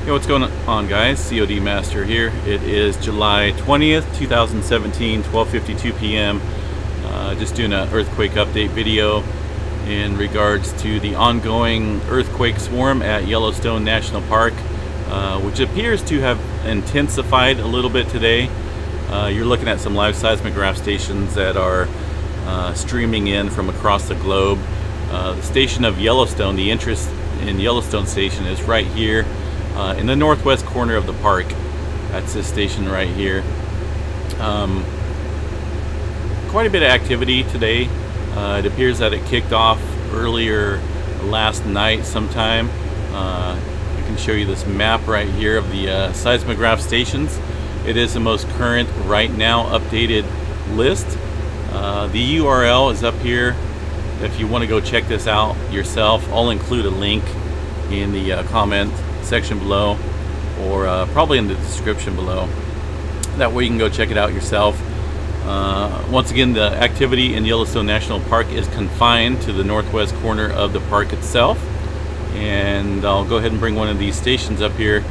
Hey, what's going on, guys? COD Master here. It is July 20th, 2017, 12:52 p.m. Just doing an earthquake update video in regards to the ongoing earthquake swarm at Yellowstone National Park, which appears to have intensified a little bit today. You're looking at some live seismograph stations that are streaming in from across the globe. The station of Yellowstone, the interest in Yellowstone Station is right here. In the northwest corner of the park. That's this station right here. Quite a bit of activity today. It appears that it kicked off earlier last night sometime. I can show you this map right here of the seismograph stations. It is the most current right now updated list. The URL is up here if you want to go check this out yourself. I'll include a link in the comment section below, or probably in the description below. That way you can go check it out yourself. Once again, the activity in Yellowstone National Park is confined to the northwest corner of the park itself, and I'll go ahead and bring one of these stations up here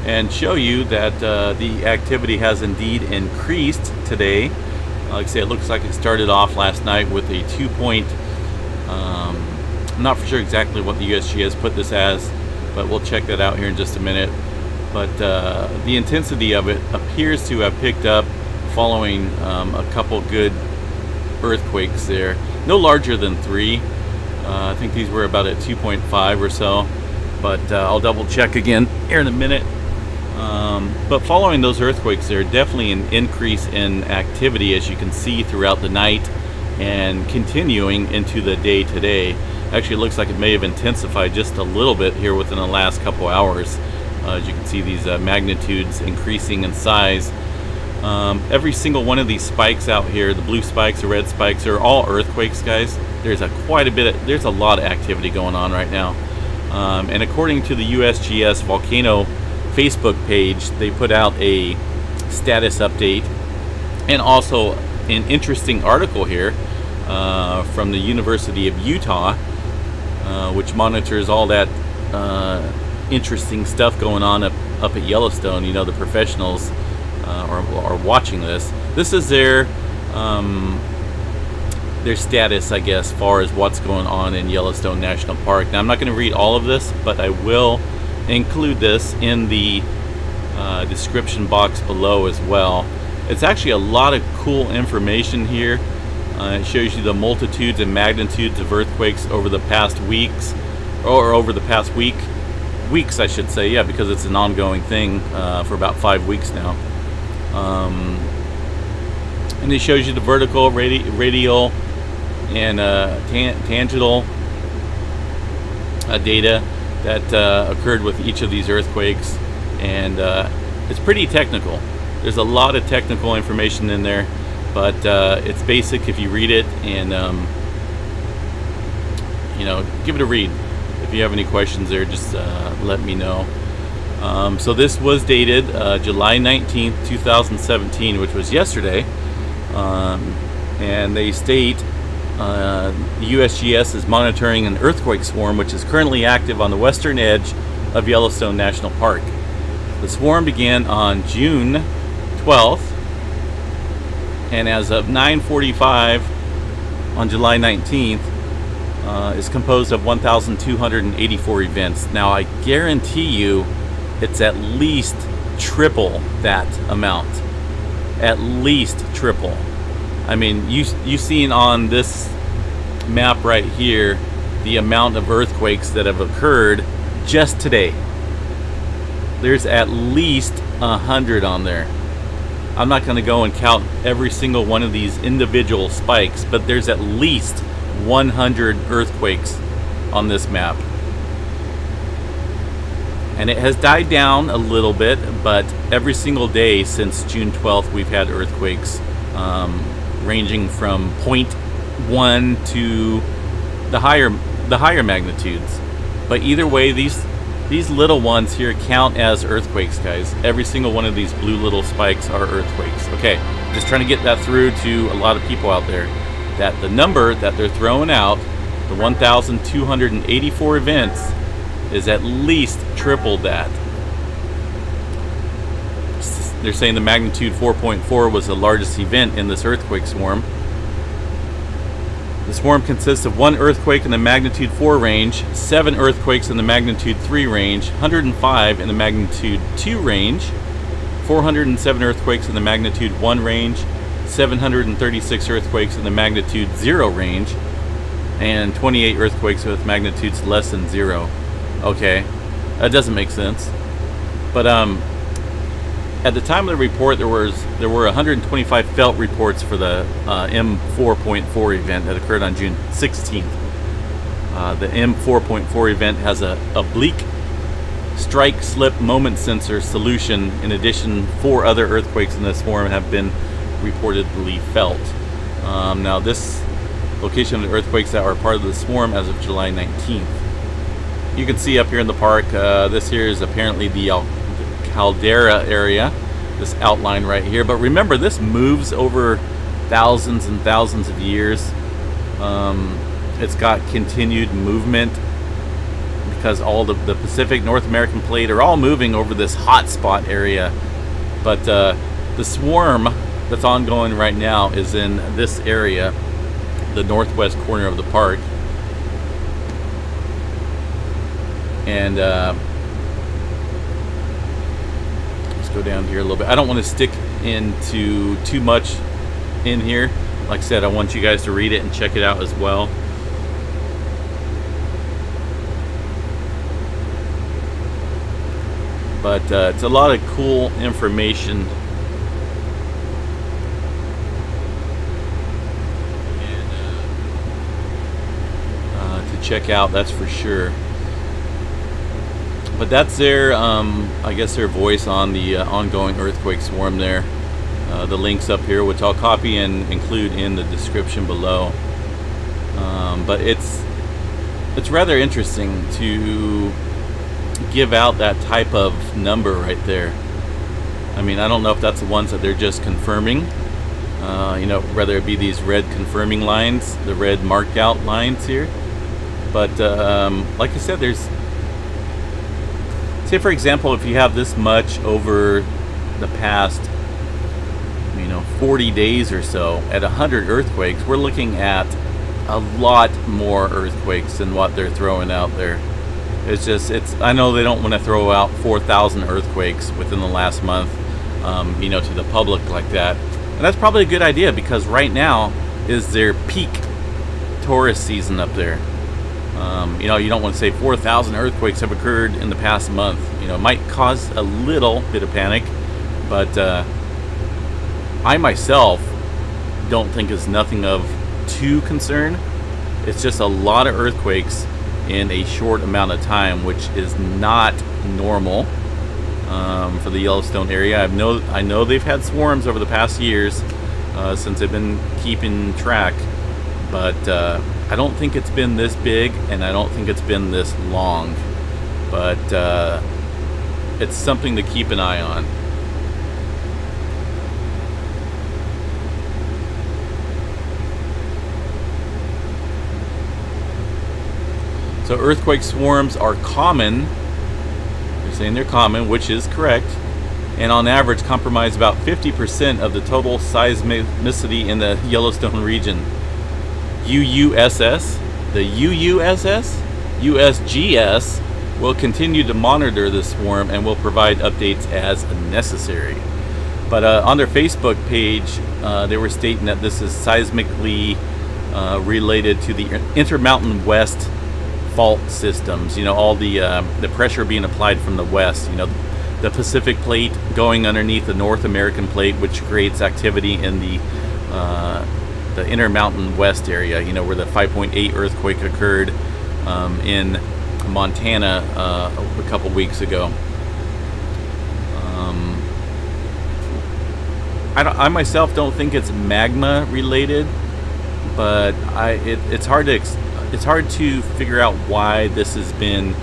and show you that the activity has indeed increased today. Like I say, it looks like it started off last night with a 2-point, I'm not for sure exactly what the USGS put this as, but we'll check that out here in just a minute. But the intensity of it appears to have picked up following a couple good earthquakes there. No larger than 3. I think these were about at 2.5 or so, but I'll double check again here in a minute. But following those earthquakes, there definitely an increase in activity, as you can see, throughout the night and continuing into the day today. Actually, it looks like it may have intensified just a little bit here within the last couple hours. As you can see, these magnitudes increasing in size. Every single one of these spikes out here, the blue spikes, the red spikes, are all earthquakes, guys. There's a lot of activity going on right now. And according to the USGS Volcano Facebook page, they put out a status update and also an interesting article here from the University of Utah, which monitors all that interesting stuff going on up at Yellowstone. You know, the professionals are watching this. This is their status, I guess, as far as what's going on in Yellowstone National Park. Now, I'm not going to read all of this, but I will include this in the description box below as well. It's actually a lot of cool information here. It shows you the multitudes and magnitudes of earthquakes over the past weeks, or over the past weeks I should say, yeah, because it's an ongoing thing for about 5 weeks now. And it shows you the vertical, radial, and tangential data that occurred with each of these earthquakes, and it's pretty technical. There's a lot of technical information in there, but it's basic if you read it, and you know, give it a read. If you have any questions there, just let me know. So this was dated July 19th, 2017, which was yesterday, and they state the USGS is monitoring an earthquake swarm which is currently active on the western edge of Yellowstone National Park. The swarm began on June 12th, and as of 9:45 on July 19th, is composed of 1,284 events. Now, I guarantee you it's at least triple that amount. At least triple. I mean, you've seen on this map right here the amount of earthquakes that have occurred just today. There's at least 100 on there. I'm not going to go and count every single one of these individual spikes, but there's at least 100 earthquakes on this map. And it has died down a little bit, but every single day since June 12th we've had earthquakes, ranging from 0.1 to the higher magnitudes. But either way, these little ones here count as earthquakes, guys. Every single one of these blue little spikes are earthquakes. Okay, just trying to get that through to a lot of people out there, that the number that they're throwing out, the 1,284 events, is at least triple that. they're saying the magnitude 4.4 was the largest event in this earthquake swarm. The swarm consists of 1 earthquake in the magnitude 4 range, 7 earthquakes in the magnitude 3 range, 105 in the magnitude 2 range, 407 earthquakes in the magnitude 1 range, 736 earthquakes in the magnitude 0 range, and 28 earthquakes with magnitudes less than 0. Okay, that doesn't make sense. But at the time of the report, there were 125 felt reports for the M4.4 event that occurred on June 16th. The M4.4 event has a oblique strike slip moment sensor solution. In addition, 4 other earthquakes in the swarm have been reportedly felt. Now, this location of the earthquakes that are part of the swarm as of July 19th. You can see up here in the park, this here is apparently the caldera area, this outline right here. But remember, this moves over thousands and thousands of years. It's got continued movement because all the Pacific, North American plate are all moving over this hot spot area. But the swarm that's ongoing right now is in this area, the northwest corner of the park. And let's go down here a little bit. I don't want to stick into too much in here. Like I said, I want you guys to read it and check it out as well. But it's a lot of cool information. To check out, that's for sure. But that's their, I guess, their voice on the ongoing earthquake swarm there. The links up here, which I'll copy and include in the description below. But it's rather interesting to give out that type of number right there. I mean, I don't know if that's the ones that they're just confirming. You know, whether it be these red confirming lines, the red marked out lines here. But like I said, there's, say for example, if you have this much over the past, 40 days or so, at 100 earthquakes, we're looking at a lot more earthquakes than what they're throwing out there. It's just, I know they don't want to throw out 4,000 earthquakes within the last month, to the public like that. And that's probably a good idea, because right now is their peak tourist season up there. You don't want to say 4,000 earthquakes have occurred in the past month. It might cause a little bit of panic, but I myself don't think it's nothing of too concern. It's just a lot of earthquakes in a short amount of time, which is not normal for the Yellowstone area. I know they've had swarms over the past years since they've been keeping track, but I don't think it's been this big, and I don't think it's been this long. But it's something to keep an eye on. So earthquake swarms are common. They're saying they're common, which is correct, and on average compromise about 50% of the total seismicity in the Yellowstone region. USGS will continue to monitor the swarm and will provide updates as necessary. But on their Facebook page, they were stating that this is seismically related to the Intermountain West fault systems. All the pressure being applied from the west. The Pacific plate going underneath the North American plate, which creates activity in the Intermountain West area. Where the 5.8 earthquake occurred in Montana a couple weeks ago. I myself don't think it's magma related, but it's hard to figure out why this has been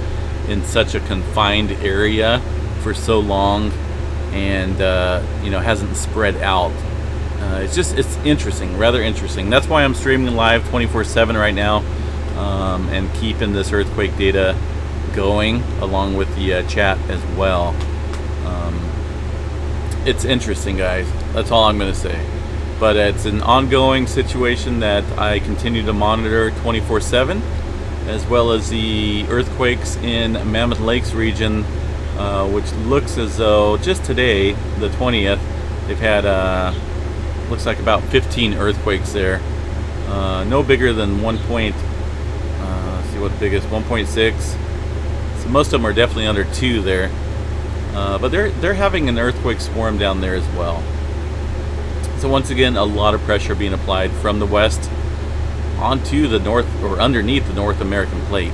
in such a confined area for so long, and hasn't spread out. It's interesting, rather interesting. That's why I'm streaming live 24/7 right now, and keeping this earthquake data going along with the chat as well. it's interesting, guys. That's all I'm going to say. But it's an ongoing situation that I continue to monitor 24/7, as well as the earthquakes in Mammoth Lakes region, which looks as though just today, the 20th, they've had looks like about 15 earthquakes there. No bigger than 1 point. Let's see what the biggest, 1.6. So most of them are definitely under 2 there. But they're having an earthquake swarm down there as well. So once again, a lot of pressure being applied from the west onto the north, or underneath the North American plate.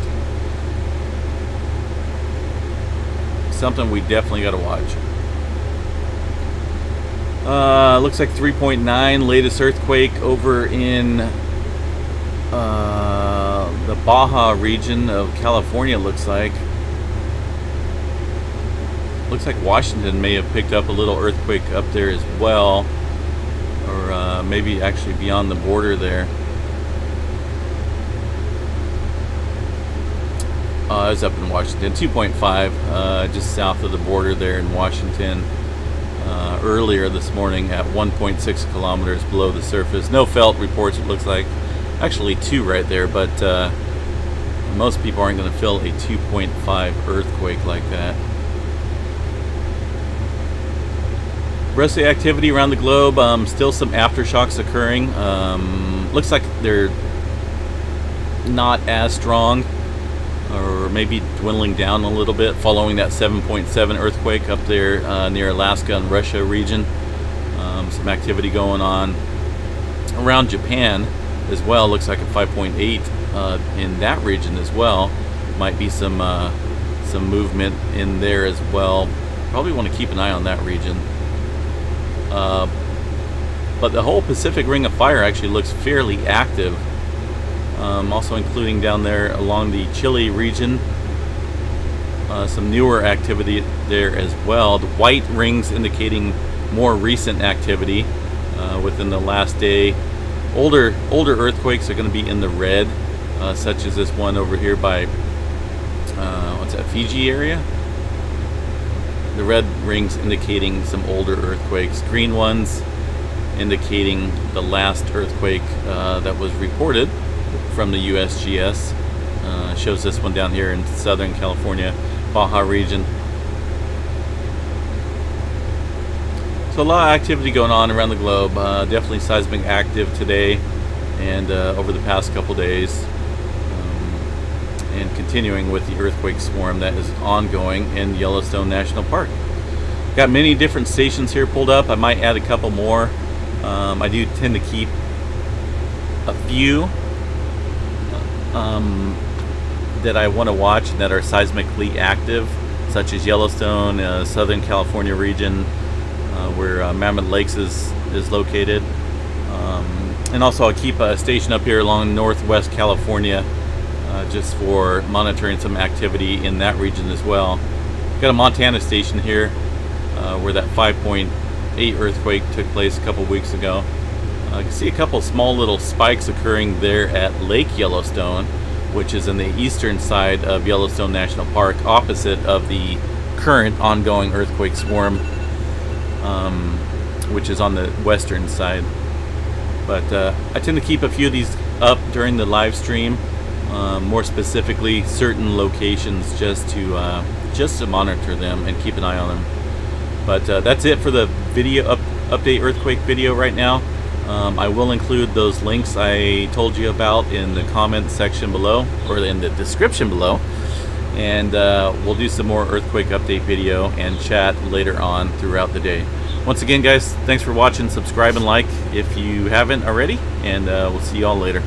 Something we definitely got to watch. Looks like 3.9, latest earthquake over in the Baja region of California, looks like. Looks like Washington may have picked up a little earthquake up there as well. Or maybe actually beyond the border there. It was up in Washington, 2.5, just south of the border there in Washington. Earlier this morning at 1.6 kilometers below the surface. No felt reports, it looks like. Actually 2 right there, but most people aren't going to feel a 2.5 earthquake like that. Rest of the activity around the globe, still some aftershocks occurring. Looks like they're not as strong, or maybe dwindling down a little bit following that 7.7 earthquake up there near Alaska and Russia region. Some activity going on around Japan as well. Looks like a 5.8 in that region as well. Might be some movement in there as well. Probably want to keep an eye on that region. But the whole Pacific Ring of Fire actually looks fairly active. Also including down there along the Chile region. Some newer activity there as well. The white rings indicating more recent activity within the last day. Older earthquakes are going to be in the red, such as this one over here by what's that, Fiji area? The red rings indicating some older earthquakes. Green ones indicating the last earthquake that was reported from the USGS. Shows this one down here in Southern California, Baja region. So a lot of activity going on around the globe. Definitely seismic active today and over the past couple days. And continuing with the earthquake swarm that is ongoing in Yellowstone National Park. Got many different stations here pulled up. I might add a couple more. I do tend to keep a few that I want to watch that are seismically active, such as Yellowstone, Southern California region, where Mammoth Lakes is located. And also I'll keep a station up here along Northwest California, just for monitoring some activity in that region as well. Got a Montana station here where that 5.8 earthquake took place a couple weeks ago. You can see a couple small little spikes occurring there at Lake Yellowstone, which is in the eastern side of Yellowstone National Park, opposite of the current ongoing earthquake swarm, which is on the western side. But I tend to keep a few of these up during the live stream. More specifically, certain locations just to monitor them and keep an eye on them. But that's it for the video update earthquake video right now. I will include those links I told you about in the comment section below, or in the description below. And we'll do some more earthquake update video and chat later on throughout the day. Once again, guys, thanks for watching. Subscribe and like if you haven't already, and we'll see you all later.